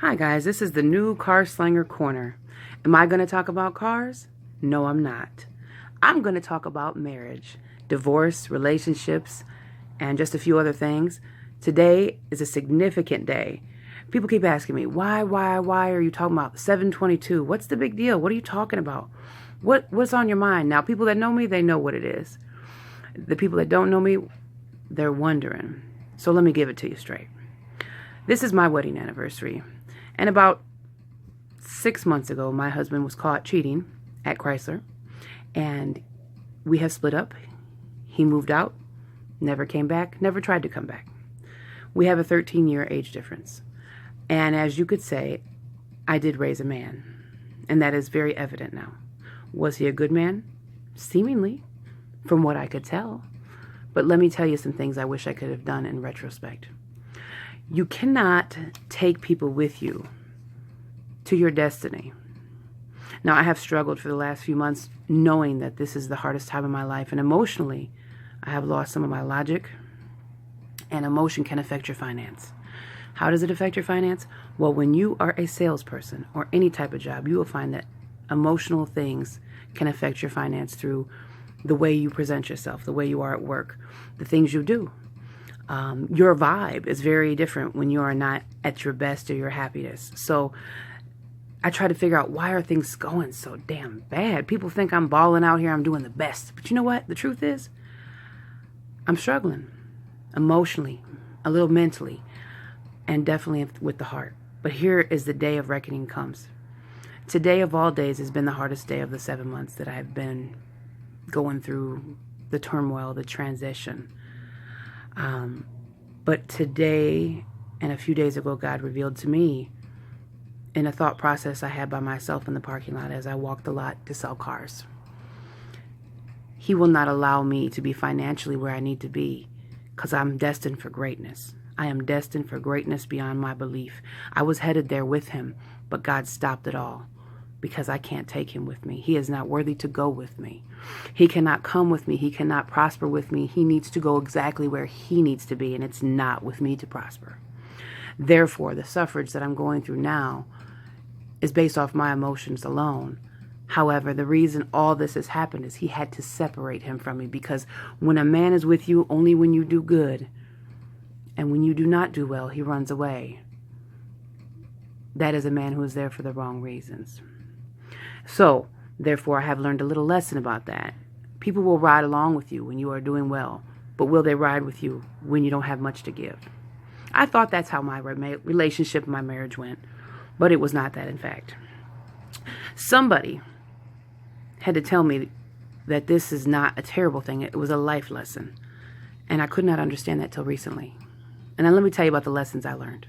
Hi guys, this is the new Car Slanger Corner. Am I going to talk about cars? No, I'm not. I'm going to talk about marriage, divorce, relationships, and just a few other things. Today is a significant day. People keep asking me, why are you talking about 722? What's the big deal? What are you talking about? What's on your mind? Now, people that know me, they know what it is. The people that don't know me, they're wondering. So let me give it to you straight. This is my wedding anniversary. And about 6 months ago, my husband was caught cheating at Chrysler. And we have split up. He moved out, never came back, never tried to come back. We have a 13-year age difference. And as you could say, I did raise a man. And that is very evident now. Was he a good man? Seemingly, from what I could tell. But let me tell you some things I wish I could have done in retrospect. You cannot take people with you to your destiny. Now, I have struggled for the last few months knowing that this is the hardest time of my life. And emotionally, I have lost some of my logic. And emotion can affect your finance. How does it affect your finance? Well, when you are a salesperson or any type of job, you will find that emotional things can affect your finance through the way you present yourself, the way you are at work, the things you do. Your vibe is very different when you are not at your best or your happiest. So I try to figure out, why are things going so damn bad? People think I'm balling out here, I'm doing the best. But you know what? The truth is, I'm struggling emotionally, a little mentally, and definitely with the heart. But here is the day of reckoning comes. Today of all days has been the hardest day of the 7 months that I have been going through the turmoil, the transition. But today and a few days ago, God revealed to me in a thought process I had by myself in the parking lot as I walked the lot to sell cars. He will not allow me to be financially where I need to be because I'm destined for greatness. I am destined for greatness beyond my belief. I was headed there with him, but God stopped it all because I can't take him with me. He is not worthy to go with me. He cannot come with me. He cannot prosper with me. He needs to go exactly where he needs to be, and it's not with me to prosper. Therefore, the suffrage that I'm going through now is based off my emotions alone. However, the reason all this has happened is he had to separate him from me, because when a man is with you only when you do good, and when you do not do well, he runs away. That is a man who is there for the wrong reasons. So, therefore, I have learned a little lesson about that. People will ride along with you when you are doing well, but will they ride with you when you don't have much to give? I thought that's how my relationship, my marriage went, but it was not that, in fact. Somebody had to tell me that this is not a terrible thing. It was a life lesson, and I could not understand that till recently. And then let me tell you about the lessons I learned.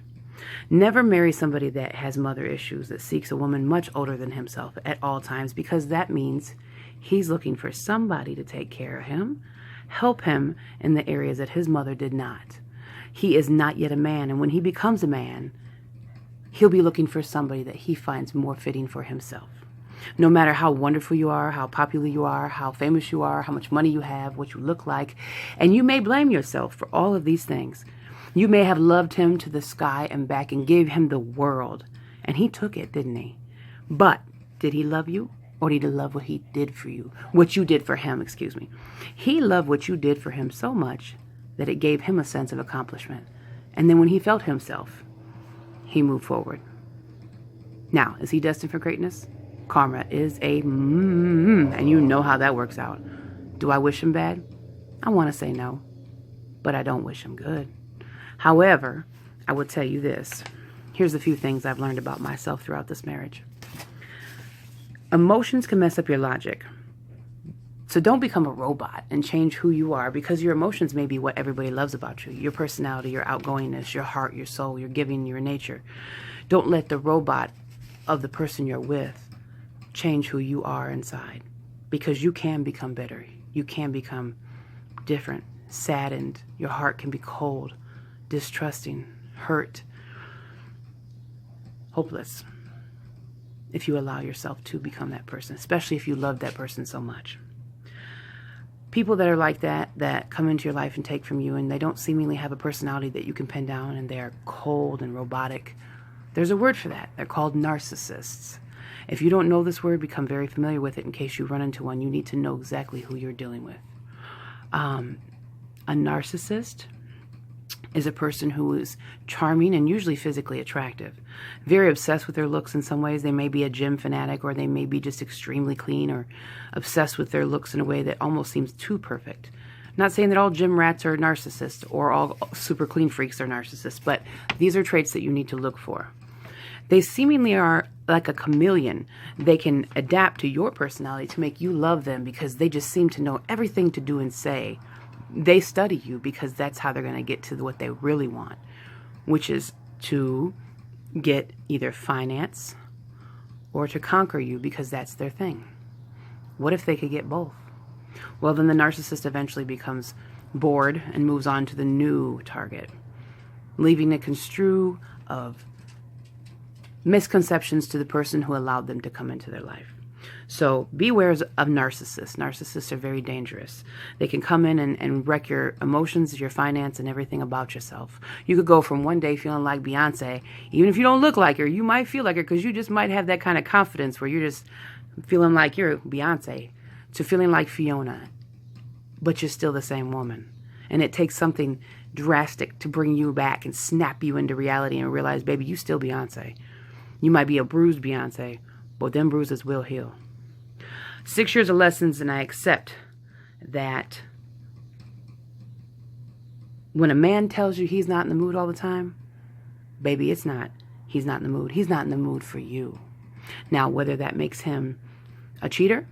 Never marry somebody that has mother issues, that seeks a woman much older than himself at all times, because that means he's looking for somebody to take care of him, help him in the areas that his mother did not. He is not yet a man, and when he becomes a man, he'll be looking for somebody that he finds more fitting for himself. No matter how wonderful you are, how popular you are, how famous you are, how much money you have, what you look like, and you may blame yourself for all of these things. You may have loved him to the sky and back and gave him the world. And he took it, didn't he? But did he love you? Or did he love what he did for you? What you did for him, excuse me. He loved what you did for him so much that it gave him a sense of accomplishment. And then when he felt himself, he moved forward. Now, is he destined for greatness? Karma is and you know how that works out. Do I wish him bad? I want to say no, but I don't wish him good. However, I will tell you this. Here's a few things I've learned about myself throughout this marriage. Emotions can mess up your logic. So don't become a robot and change who you are, because your emotions may be what everybody loves about you. Your personality, your outgoingness, your heart, your soul, your giving, your nature. Don't let the robot of the person you're with change who you are inside, because you can become better. You can become different, saddened. Your heart can be cold, distrusting, hurt, hopeless, if you allow yourself to become that person, especially if you love that person so much. People that are like that come into your life and take from you, and they don't seemingly have a personality that you can pin down, and they're cold and robotic, There's a word for that. They're called narcissists. If you don't know this word, become very familiar with it in case you run into one. You need to know exactly who you're dealing with. A narcissist is a person who is charming and usually physically attractive, very obsessed with their looks in some ways. They may be a gym fanatic, or they may be just extremely clean, or obsessed with their looks in a way that almost seems too perfect. Not saying that all gym rats are narcissists or all super clean freaks are narcissists, but these are traits that you need to look for. They seemingly are like a chameleon. They can adapt to your personality to make you love them because they just seem to know everything to do and say. They study you because that's how they're going to get to what they really want, which is to get either finance or to conquer you because that's their thing. What if they could get both? Well, then the narcissist eventually becomes bored and moves on to the new target, leaving a construe of misconceptions to the person who allowed them to come into their life. So beware of narcissists. Narcissists are very dangerous. They can come in and wreck your emotions, your finance, and everything about yourself. You could go from one day feeling like Beyonce, even if you don't look like her, you might feel like her because you just might have that kind of confidence where you're just feeling like you're Beyonce, to feeling like Fiona, but you're still the same woman. And it takes something drastic to bring you back and snap you into reality and realize, baby, you still Beyonce. You might be a bruised Beyonce, but them bruises will heal. 6 years of lessons, and I accept that when a man tells you he's not in the mood all the time, baby, it's not. He's not in the mood. He's not in the mood for you. Now, whether that makes him a cheater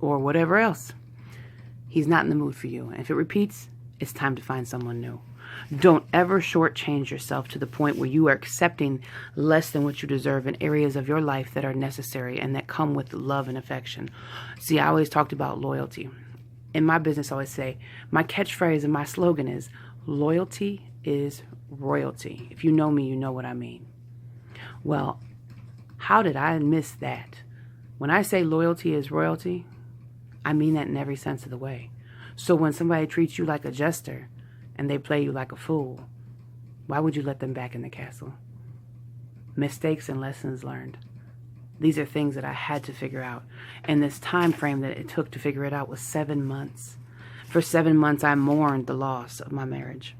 or whatever else, he's not in the mood for you. And if it repeats, it's time to find someone new. Don't ever shortchange yourself to the point where you are accepting less than what you deserve in areas of your life that are necessary and that come with love and affection. See, I always talked about loyalty. In my business, I always say, my catchphrase and my slogan is, loyalty is royalty. If you know me, you know what I mean. Well, how did I miss that? When I say loyalty is royalty, I mean that in every sense of the way. So when somebody treats you like a jester and they play you like a fool, why would you let them back in the castle? Mistakes and lessons learned. These are things that I had to figure out. And this time frame that it took to figure it out was 7 months. For 7 months, I mourned the loss of my marriage.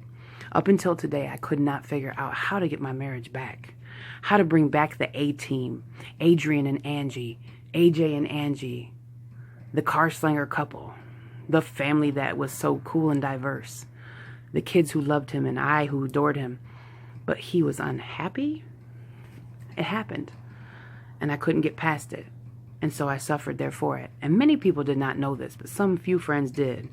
Up until today, I could not figure out how to get my marriage back. How to bring back the A-team, Adrian and Angie, AJ and Angie, the car slinger couple, the family that was so cool and diverse, the kids who loved him and I who adored him. But he was unhappy. It happened. And I couldn't get past it. And so I suffered there for it. And many people did not know this, but some few friends did.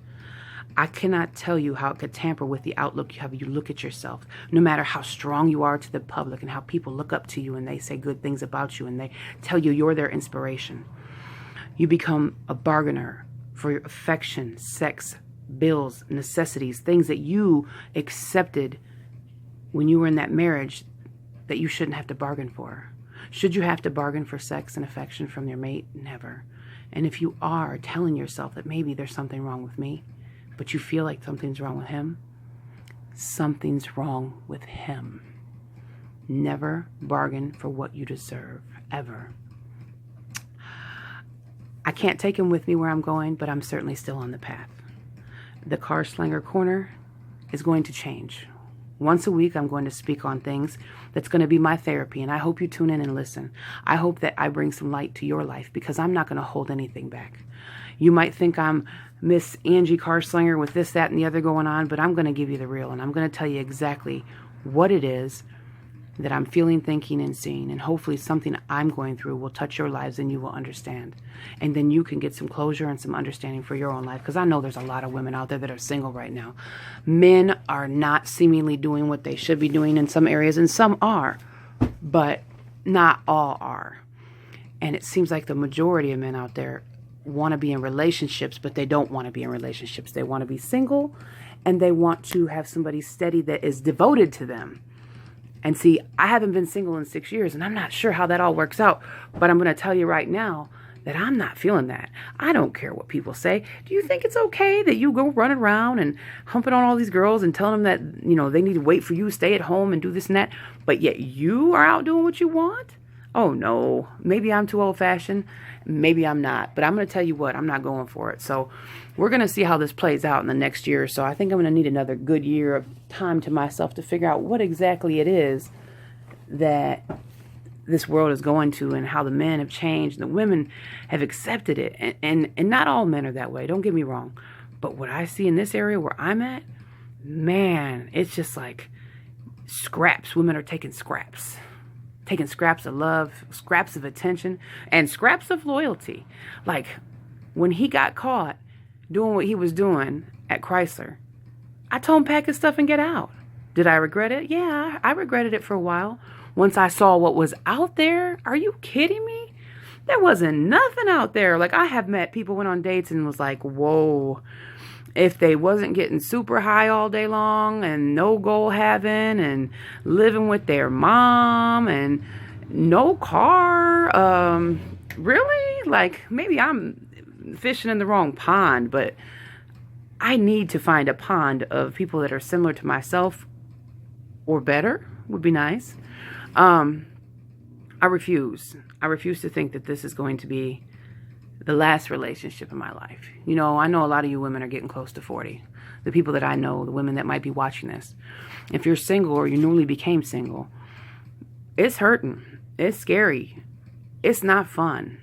I cannot tell you how it could tamper with the outlook you have. You look at yourself, no matter how strong you are to the public and how people look up to you and they say good things about you and they tell you you're their inspiration. You become a bargainer for your affection, sex, bills, necessities, things that you accepted when you were in that marriage that you shouldn't have to bargain for. Should you have to bargain for sex and affection from your mate? Never. And if you are telling yourself that maybe there's something wrong with me, but you feel like something's wrong with him, something's wrong with him. Never bargain for what you deserve, ever. I can't take him with me where I'm going, but I'm certainly still on the path. The Car Slanger Corner is going to change. Once a week, I'm going to speak on things that's going to be my therapy, and I hope you tune in and listen. I hope that I bring some light to your life because I'm not going to hold anything back. You might think I'm Miss Angie Carslinger with this, that, and the other going on, but I'm going to give you the real, and I'm going to tell you exactly what it is that I'm feeling, thinking, and seeing, and hopefully something I'm going through will touch your lives and you will understand. And then you can get some closure and some understanding for your own life, because I know there's a lot of women out there that are single right now. Men are not seemingly doing what they should be doing in some areas, and some are, but not all are. And it seems like the majority of men out there want to be in relationships, but they don't want to be in relationships. They want to be single, and they want to have somebody steady that is devoted to them. And see, I haven't been single in 6 years, and I'm not sure how that all works out. But I'm going to tell you right now that I'm not feeling that. I don't care what people say. Do you think it's okay that you go running around and humping on all these girls and telling them that, they need to wait for you, stay at home and do this and that, but yet you are out doing what you want? Oh no, maybe I'm too old fashioned. Maybe I'm not, but I'm going to tell you what, I'm not going for it. So we're going to see how this plays out in the next year or so. I think I'm going to need another good year of time to myself to figure out what exactly it is that this world is going to, and how the men have changed and the women have accepted it. And not all men are that way, don't get me wrong. But what I see in this area where I'm at, man, it's just like scraps. Women are taking scraps of love, scraps of attention, and scraps of loyalty. Like when he got caught doing what he was doing at Chrysler, I told him pack his stuff and get out. Did I regret it? Yeah, I regretted it for a while. Once I saw what was out there, are you kidding me? There wasn't nothing out there. Like, I have met people, went on dates and was like, whoa. If they wasn't getting super high all day long and no goal having and living with their mom and no car, really? Like, maybe I'm fishing in the wrong pond, but I need to find a pond of people that are similar to myself or better would be nice. I refuse. I refuse to think that this is going to be the last relationship in my life. I know a lot of you women are getting close to 40. The people that I know, the women that might be watching this. If you're single or you newly became single, it's hurting. It's scary. It's not fun.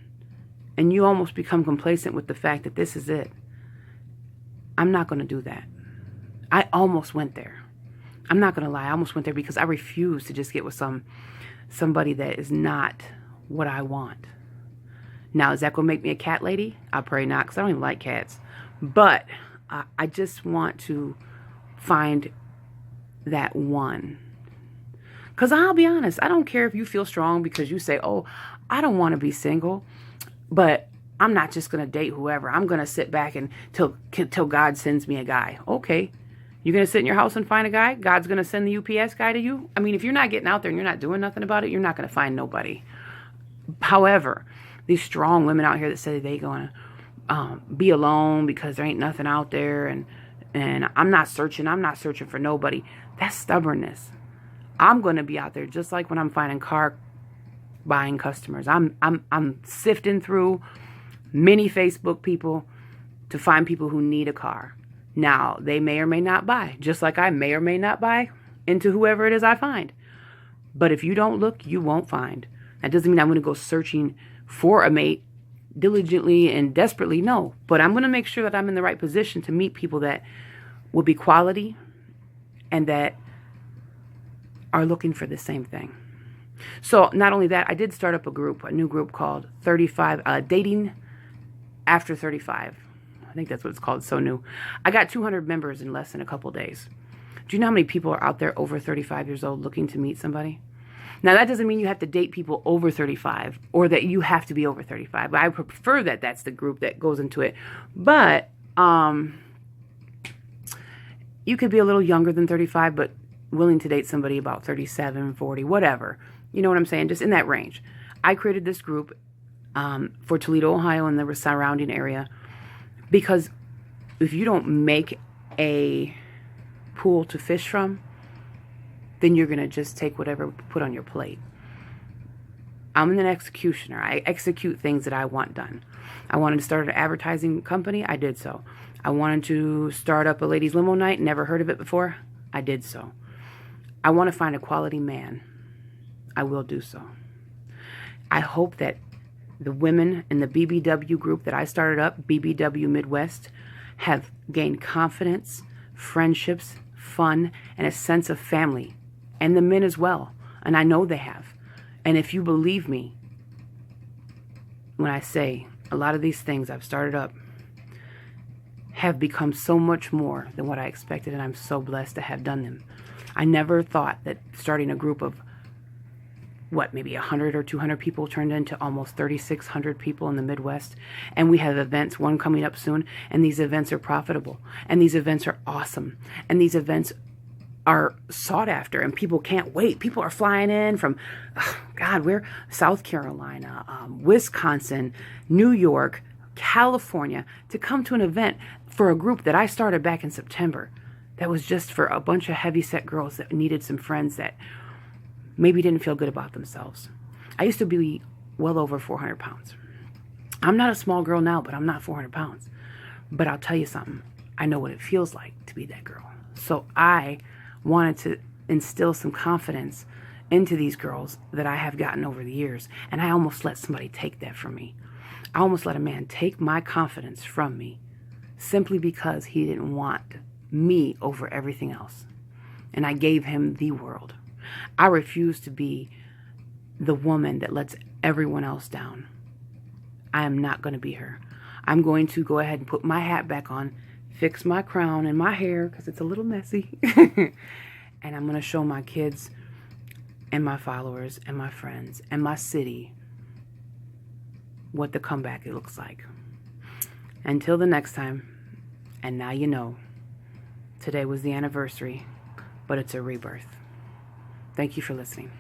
And you almost become complacent with the fact that this is it. I'm not going to do that. I almost went there. I'm not going to lie. I almost went there because I refuse to just get with somebody that is not what I want. Now, is that going to make me a cat lady? I pray not, because I don't even like cats. But I just want to find that one. Because I'll be honest, I don't care if you feel strong because you say, oh, I don't want to be single, but I'm not just going to date whoever. I'm going to sit back and till God sends me a guy. Okay. You're going to sit in your house and find a guy? God's going to send the UPS guy to you? I mean, if you're not getting out there and you're not doing nothing about it, you're not going to find nobody. However, these strong women out here that say they going to be alone because there ain't nothing out there and I'm not searching for nobody. That's stubbornness. I'm going to be out there just like when I'm finding car buying customers. I'm sifting through many Facebook people to find people who need a car. Now, they may or may not buy, just like I may or may not buy into whoever it is I find. But if you don't look, you won't find. That doesn't mean I'm going to go searching for a mate diligently and desperately. No, but I'm going to make sure that I'm in the right position to meet people that will be quality and that are looking for the same thing. So not only that, I did start up a new group called 35 Dating After 35. I think that's what it's called. It's so new. I got 200 members in less than a couple days. Do you know how many people are out there over 35 years old looking to meet somebody? Now, that doesn't mean you have to date people over 35 or that you have to be over 35. But I prefer that that's the group that goes into it. But you could be a little younger than 35, but willing to date somebody about 37, 40, whatever. You know what I'm saying? Just in that range. I created this group for Toledo, Ohio, and the surrounding area. Because if you don't make a pool to fish from, then you're going to just take whatever put on your plate. I'm an executioner. I execute things that I want done. I wanted to start an advertising company. I did so. I wanted to start up a ladies' limo night. Never heard of it before. I did so. I want to find a quality man. I will do so. I hope that the women in the BBW group that I started up, BBW Midwest, have gained confidence, friendships, fun, and a sense of family. And the men as well. And I know they have. And if you believe me when I say a lot of these things I've started up have become so much more than what I expected, and I'm so blessed to have done them. I never thought that starting a group of maybe 100 or 200 people turned into almost 3,600 people in the Midwest. And we have events, one coming up soon, and these events are profitable. And these events are awesome. And these events are sought after, and people can't wait. People are flying in from, God, where? South Carolina, Wisconsin, New York, California, to come to an event for a group that I started back in September. That was just for a bunch of heavy-set girls that needed some friends that maybe didn't feel good about themselves. I used to be well over 400 pounds. I'm not a small girl now, but I'm not 400 pounds. But I'll tell you something. I know what it feels like to be that girl. So I wanted to instill some confidence into these girls that I have gotten over the years. And I almost let somebody take that from me. I almost let a man take my confidence from me simply because he didn't want me over everything else. And I gave him the world. I refuse to be the woman that lets everyone else down. I am not going to be her. I'm going to go ahead and put my hat back on, fix my crown and my hair because it's a little messy. And I'm going to show my kids and my followers and my friends and my city what the comeback it looks like. Until the next time, and now you know, today was the anniversary, but it's a rebirth. Thank you for listening.